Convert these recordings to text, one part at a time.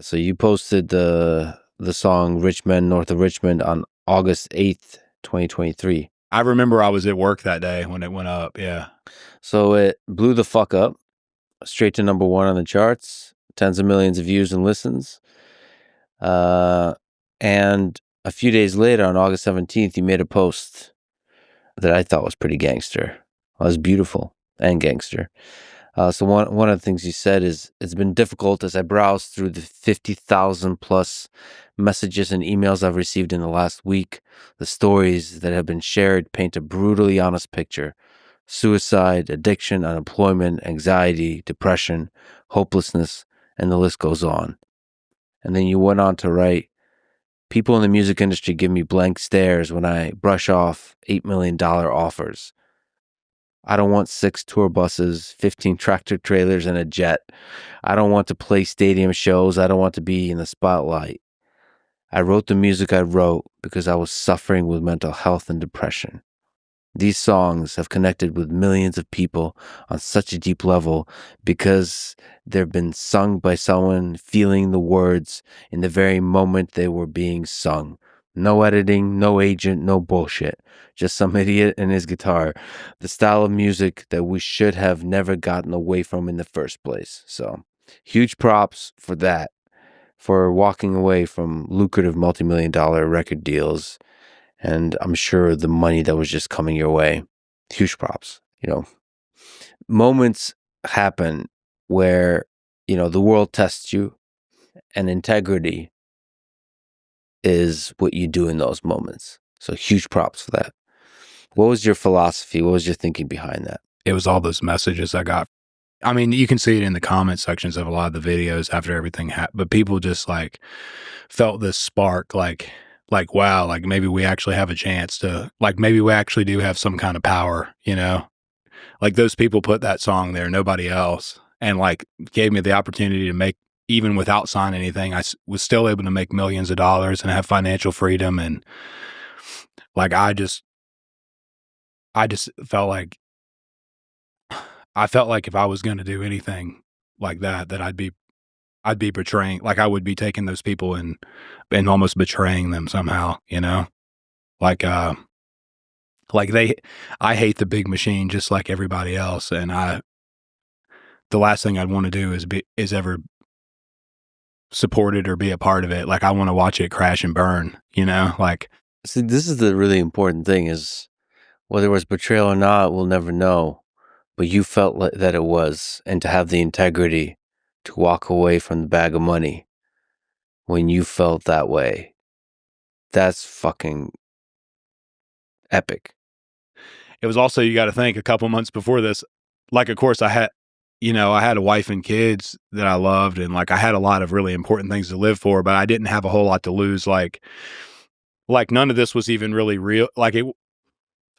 So you posted the song Richmond, North of Richmond on August 8th, 2023. I remember I was at work that day when it went up, yeah. So it blew the fuck up, straight to number 1 on the charts, tens of millions of views and listens. And a few days later, on August 17th, you made a post that I thought was pretty gangster. It was beautiful and gangster. So one of the things you said is, it's been difficult as I browse through the 50,000 plus messages and emails I've received in the last week. The stories that have been shared paint a brutally honest picture. Suicide, addiction, unemployment, anxiety, depression, hopelessness, and the list goes on. And then you went on to write, people in the music industry give me blank stares when I brush off $8 million offers. I don't want 6 tour buses, 15 tractor trailers, and a jet. I don't want to play stadium shows. I don't want to be in the spotlight. I wrote the music I wrote because I was suffering with mental health and depression. These songs have connected with millions of people on such a deep level because they've been sung by someone feeling the words in the very moment they were being sung. No editing, no agent, no bullshit. Just some idiot and his guitar. The style of music that we should have never gotten away from in the first place. So, huge props for that. For walking away from lucrative multi-million-dollar record deals. And I'm sure the money that was just coming your way. Huge props. Moments happen where, the world tests you, and integrity is what you do in those moments. So huge props for that. What was your philosophy? What was your thinking behind that? It was all those messages I got. I mean, you can see it in the comment sections of a lot of the videos after everything happened, but people just felt this spark, like, wow, like maybe we actually have a chance to, maybe we actually do have some kind of power, like those people put that song there, nobody else, and gave me the opportunity to make, even without signing anything, I was still able to make millions of dollars and have financial freedom. And I just felt like, if I was going to do anything like that I'd be betraying, I would be taking those people and almost betraying them somehow, I hate the big machine just like everybody else. And the last thing I'd want to do is ever support it or be a part of it. I want to watch it crash and burn, See, this is the really important thing, is whether it was betrayal or not, we'll never know. But you felt that it was, and to have the integrity to walk away from the bag of money when you felt that way, that's fucking epic. It was also, you got to think, a couple months before this, of course I had a wife and kids that I loved, and I had a lot of really important things to live for, but I didn't have a whole lot to lose. None of this was even really real.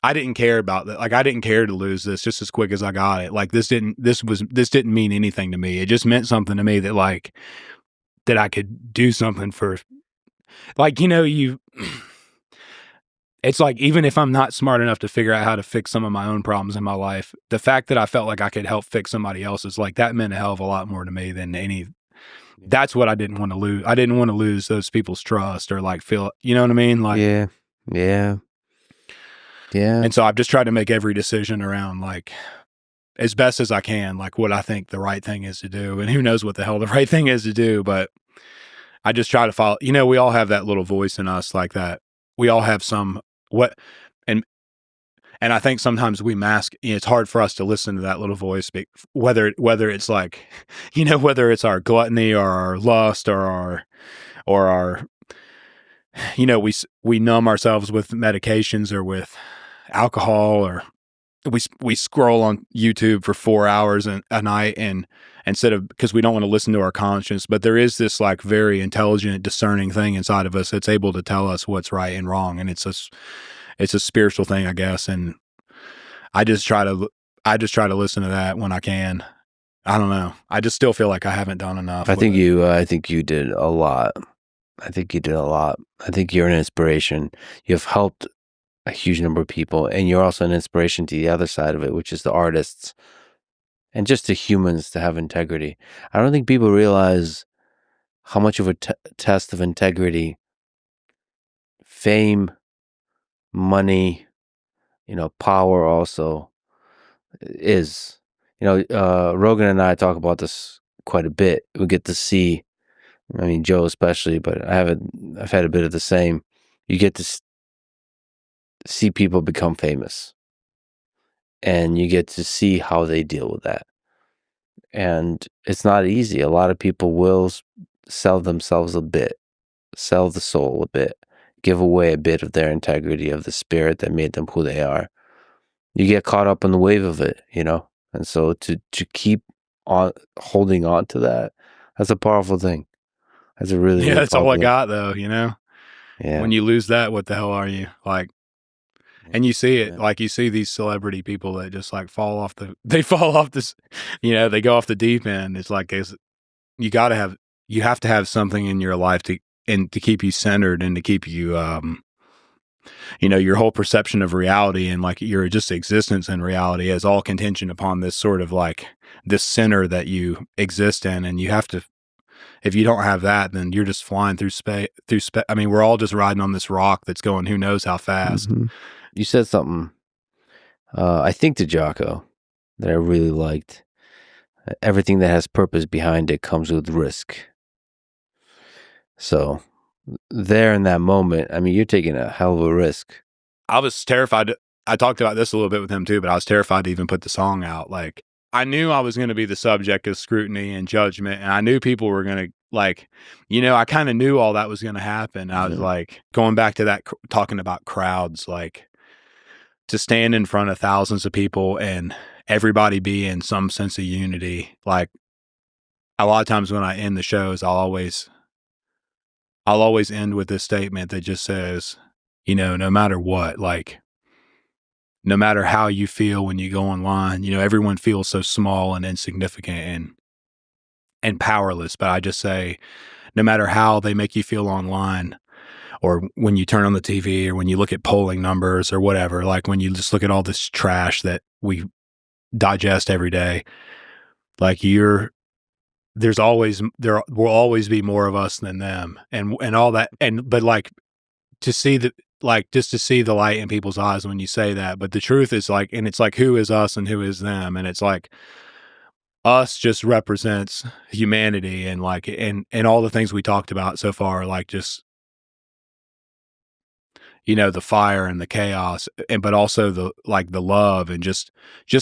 I didn't care about that. I didn't care to lose this just as quick as I got it. This didn't mean anything to me. It just meant something to me that that I could do something for, it's even if I'm not smart enough to figure out how to fix some of my own problems in my life, the fact that I felt like I could help fix somebody else's, that meant a hell of a lot more to me than that's what I didn't want to lose. I didn't want to lose those people's trust or feel, you know what I mean? Yeah. And so I've just tried to make every decision around as best as I can, what I think the right thing is to do. And who knows what the hell the right thing is to do, but I just try to follow, we all have that little voice in us like that. We all have and I think sometimes we mask, it's hard for us to listen to that little voice, whether it's whether it's our gluttony or our lust or our, we numb ourselves with medications or with alcohol, or we scroll on YouTube for 4 hours a night, and instead of, because we don't want to listen to our conscience. But there is this very intelligent, discerning thing inside of us that's able to tell us what's right and wrong, and it's a spiritual thing, I guess. And I just try to listen to that when I can. I don't know. I just still feel like I haven't done enough. I think you did a lot. I think you're an inspiration. You've helped a huge number of people, and you're also an inspiration to the other side of it, which is the artists and just to humans to have integrity. I don't think people realize how much of a test of integrity fame, money, power also is. Rogan and I talk about this quite a bit. We get to see, Joe especially, but I've had a bit of the same. You get to see people become famous, and you get to see how they deal with that. And it's not easy. A lot of people will sell themselves a bit, sell the soul a bit, give away a bit of their integrity, of the spirit that made them who they are. You get caught up in the wave of it, and so to keep on holding on to that's a powerful thing. That's a really, really that's all I powerful got though, Yeah. When you lose that, what the hell are you? Like, and you see it, like you see these celebrity people that just like they fall off this, they go off the deep end. It's like, you have to have something in your life to keep you centered and to keep you, your whole perception of reality and like your just existence in reality is all contingent upon this sort of like this center that you exist in. And you have to, if you don't have that, then you're just flying through space. I mean, we're all just riding on this rock that's going who knows how fast. Mm-hmm. You said something, I think to Jocko, that I really liked. Everything that has purpose behind it comes with risk. So there in that moment, you're taking a hell of a risk. I was terrified. I talked about this a little bit with him too, but I was terrified to even put the song out. Like, I knew I was going to be the subject of scrutiny and judgment, and I knew people were going to like, I kind of knew all that was going to happen. I was like, going back to that, talking about crowds, like to stand in front of thousands of people and everybody be in some sense of unity. Like, a lot of times when I end the shows, I'll always end with this statement that just says, no matter what, like, no matter how you feel when you go online, everyone feels so small and insignificant and powerless. But I just say, no matter how they make you feel online, or when you turn on the TV, or when you look at polling numbers or whatever, like when you just look at all this trash that we digest every day, like there will always be more of us than them, and all that. But like, to see just to see the light in people's eyes when you say that. But the truth is like, and it's like, who is us and who is them? And it's like, us just represents humanity, and like, and all the things we talked about so far, like just, the fire and the chaos, but also the love and just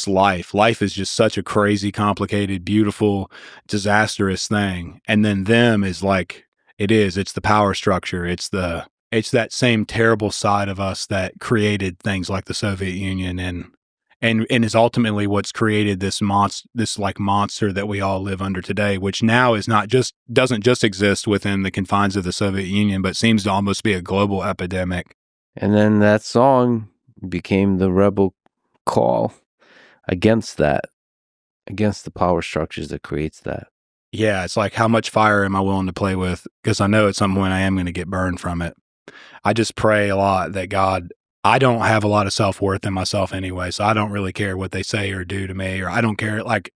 life. Life is just such a crazy, complicated, beautiful, disastrous thing. And then them is like, it's the power structure. It's that same terrible side of us that created things like the Soviet Union and is ultimately what's created this monster that we all live under today, which now doesn't just exist within the confines of the Soviet Union, but seems to almost be a global epidemic. And then that song became the rebel call against that, against the power structures that creates that. Yeah, it's like, how much fire am I willing to play with? Because I know at some point I am going to get burned from it. I just pray a lot that God, I don't have a lot of self-worth in myself anyway, so I don't really care what they say or do to me, or I don't care, like,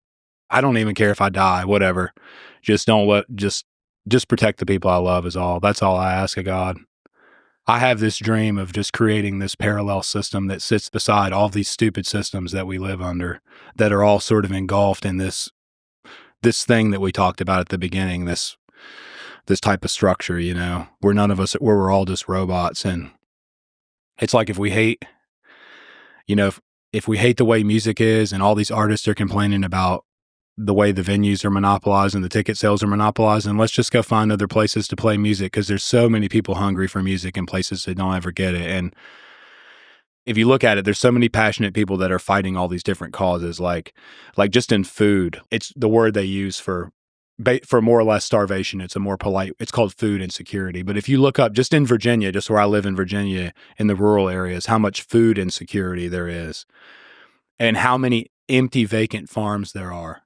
I don't even care if I die, whatever. Just just protect the people I love is all. That's all I ask of God. I have this dream of just creating this parallel system that sits beside all these stupid systems that we live under, that are all sort of engulfed in this thing that we talked about at the beginning, this type of structure, where we're all just robots. And it's like, if we hate, if we hate the way music is, and all these artists are complaining about the way the venues are monopolized and the ticket sales are monopolized, and let's just go find other places to play music, because there's so many people hungry for music in places that don't ever get it. And if you look at it, there's so many passionate people that are fighting all these different causes, like just in food. It's the word they use for more or less starvation. It's a more polite, it's called food insecurity. But if you look up just in Virginia, just where I live in Virginia, in the rural areas, how much food insecurity there is, and how many empty vacant farms there are.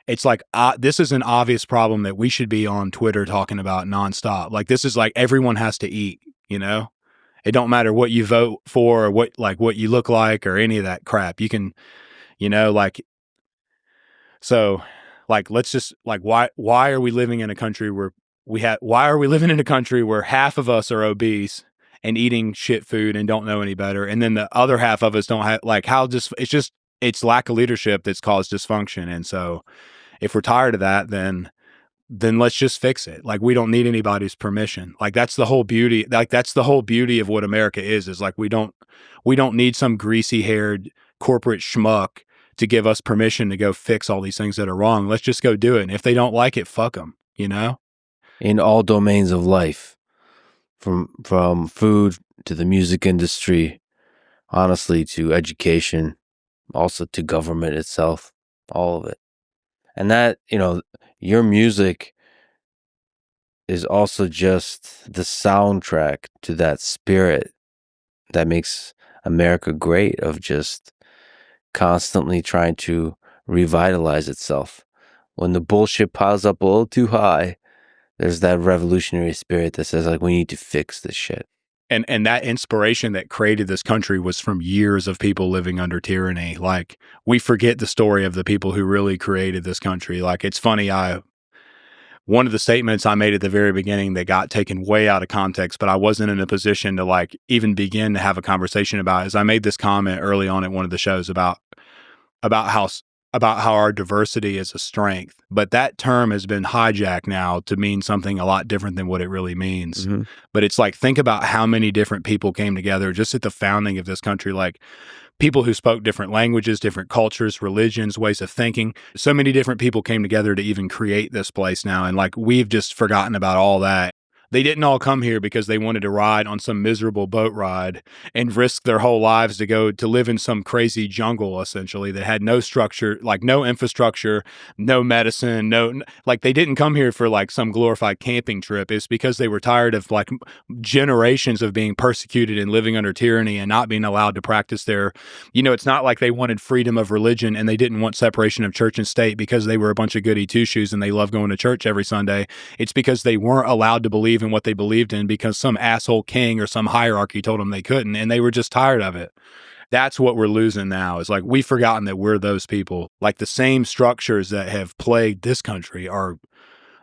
It's like, this is an obvious problem that we should be on Twitter talking about nonstop. Like, this is like, everyone has to eat, It don't matter what you vote for, or what you look like, or any of that crap. You can, so like, let's just, like, why are we living in a country where why are we living in a country where half of us are obese and eating shit food and don't know any better, and then the other half of us don't have, like, it's lack of leadership that's caused dysfunction. And so if we're tired of that, then let's just fix it. Like, we don't need anybody's permission. Like, that's the whole beauty. Like, that's the whole beauty of what America is like, we don't need some greasy haired corporate schmuck to give us permission to go fix all these things that are wrong. Let's just go do it. And if they don't like it, fuck them, you know? In all domains of life, from food to the music industry, honestly, to education, also to government itself, all of it. And that, your music is also just the soundtrack to that spirit that makes America great, of just constantly trying to revitalize itself. When the bullshit piles up a little too high, there's that revolutionary spirit that says, like, we need to fix this shit. And that inspiration that created this country was from years of people living under tyranny. Like, we forget the story of the people who really created this country. Like, it's funny, one of the statements I made at the very beginning that got taken way out of context, but I wasn't in a position to, like, even begin to have a conversation about, is I made this comment early on at one of the shows about how our diversity is a strength. But that term has been hijacked now to mean something a lot different than what it really means. Mm-hmm. But it's like, think about how many different people came together just at the founding of this country. Like, people who spoke different languages, different cultures, religions, ways of thinking. So many different people came together to even create this place now. And, like, we've just forgotten about all that. They didn't all come here because they wanted to ride on some miserable boat ride and risk their whole lives to go to live in some crazy jungle, essentially, that had no structure, like no infrastructure, no medicine, like, they didn't come here for, like, some glorified camping trip. It's because they were tired of, like, generations of being persecuted and living under tyranny and not being allowed to practice their, it's not like they wanted freedom of religion and they didn't want separation of church and state because they were a bunch of goody two-shoes and they love going to church every Sunday. It's because they weren't allowed to believe in what they believed in because some asshole king or some hierarchy told them they couldn't, and they were just tired of it. That's what we're losing now. Is like, we've forgotten that we're those people. Like, the same structures that have plagued this country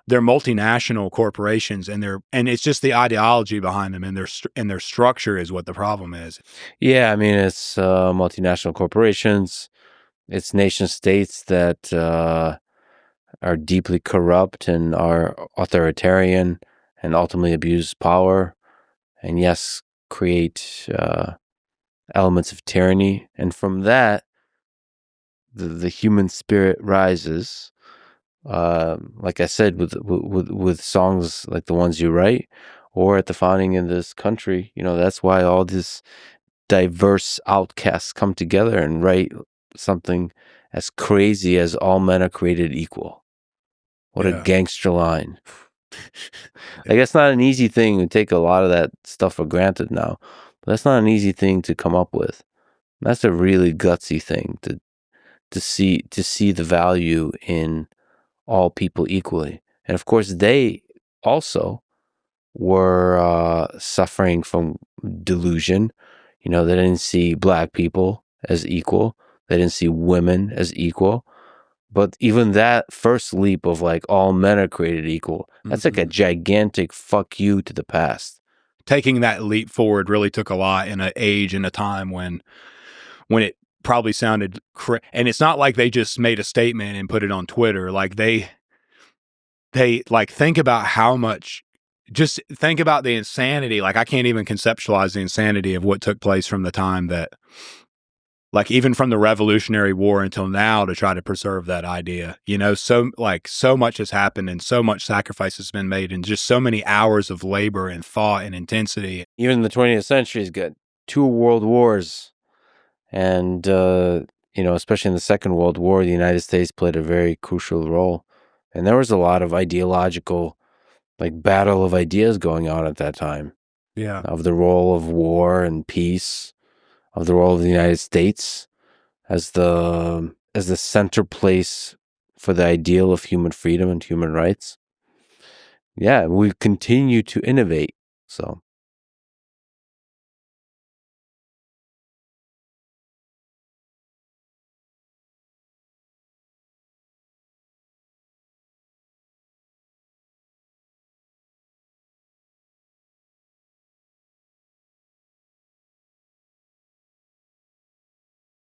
they're multinational corporations, and it's just the ideology behind them, and their structure is what the problem is. Yeah, I mean, it's multinational corporations, it's nation states that are deeply corrupt and are authoritarian and ultimately abuse power, and yes, create elements of tyranny. And from that, the human spirit rises. Like I said, with songs like the ones you write, or at the founding of this country, that's why all these diverse outcasts come together and write something as crazy as "all men are created equal." What a gangster line. Like, that's not an easy thing. We take a lot of that stuff for granted now, but that's not an easy thing to come up with. That's a really gutsy thing to see the value in all people equally. And of course, they also were suffering from delusion. They didn't see black people as equal. They didn't see women as equal. But even that first leap of, like, all men are created equal, that's like a gigantic fuck you to the past. Taking that leap forward really took a lot in an age and a time when it probably sounded and it's not like they just made a statement and put it on Twitter. Like, they like, think about how much, just think about the insanity. Like, I can't even conceptualize the insanity of what took place from the time that, like, even from the Revolutionary War until now, to try to preserve that idea. So much has happened and so much sacrifice has been made and just so many hours of labor and thought and intensity. Even the 20th century has got 2 world wars. And, especially in the Second World War, the United States played a very crucial role. And there was a lot of ideological, like, battle of ideas going on at that time. Yeah. Of the role of war and peace, of the role of the United States as the center place for the ideal of human freedom and human rights. Yeah, we continue to innovate. So